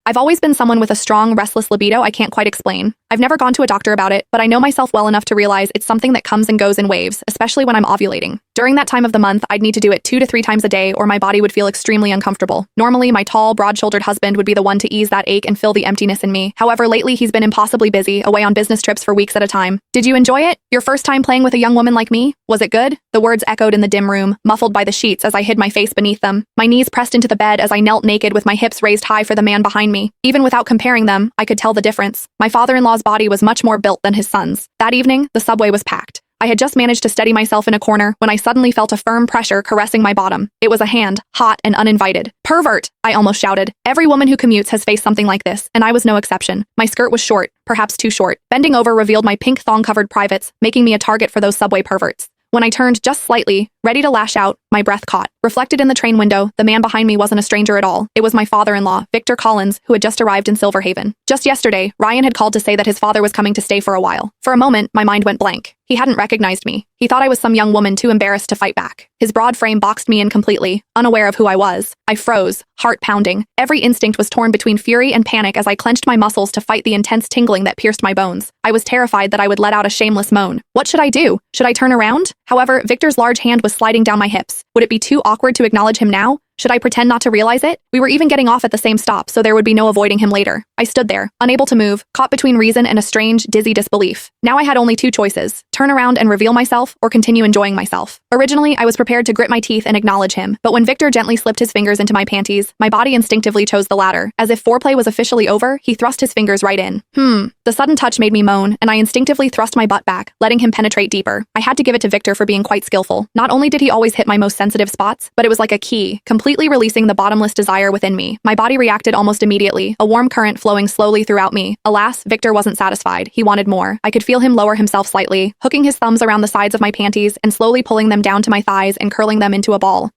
I've always been someone with a strong, restless libido I can't quite explain. I've never gone to a doctor about it, but I know myself well enough to realize it's something that comes and goes in waves, especially when I'm ovulating. During that time of the month, I'd need to do it 2 to 3 times a day or my body would feel extremely uncomfortable. Normally, my tall, broad-shouldered husband would be the one to ease that ache and fill the emptiness in me. However, lately he's been impossibly busy, away on business trips for weeks at a time. Did you enjoy it? Your first time playing with a young woman like me? Was it good? The words echoed in the dim room, muffled by the sheets as I hid my face beneath them. My knees pressed into the bed as I knelt naked with my hips raised high for the man behind me. Even without comparing them, I could tell the difference. My father-in-law's body was much more built than his son's. That evening, the subway was packed. I had just managed to steady myself in a corner when I suddenly felt a firm pressure caressing my bottom. It was a hand, hot and uninvited. Pervert! I almost shouted. Every woman who commutes has faced something like this, and I was no exception. My skirt was short, perhaps too short. Bending over revealed my pink thong-covered privates, making me a target for those subway perverts. When I turned just slightly, ready to lash out, my breath caught. Reflected in the train window, the man behind me wasn't a stranger at all. It was my father-in-law, Victor Collins, who had just arrived in Silver Haven. Just yesterday, Ryan had called to say that his father was coming to stay for a while. For a moment, my mind went blank. He hadn't recognized me. He thought I was some young woman too embarrassed to fight back. His broad frame boxed me in completely, unaware of who I was. I froze, heart pounding. Every instinct was torn between fury and panic as I clenched my muscles to fight the intense tingling that pierced my bones. I was terrified that I would let out a shameless moan. What should I do? Should I turn around? However, Victor's large hand was sliding down my hips. Would it be too awkward to acknowledge him now? Should I pretend not to realize it? We were even getting off at the same stop, so there would be no avoiding him later. I stood there, unable to move, caught between reason and a strange, dizzy disbelief. Now I had only 2 choices: turn around and reveal myself, or continue enjoying myself. Originally, I was prepared to grit my teeth and acknowledge him, but when Victor gently slipped his fingers into my panties, my body instinctively chose the latter. As if foreplay was officially over, he thrust his fingers right in. The sudden touch made me moan, and I instinctively thrust my butt back, letting him penetrate deeper. I had to give it to Victor for being quite skillful. Not only did he always hit my most sensitive spots, but it was like a key, completely releasing the bottomless desire within me. My body reacted almost immediately, a warm current flowing slowly throughout me. Alas, Victor wasn't satisfied. He wanted more. I could feel him lower himself slightly, hooking his thumbs around the sides of my panties and slowly pulling them down to my thighs and curling them into a ball.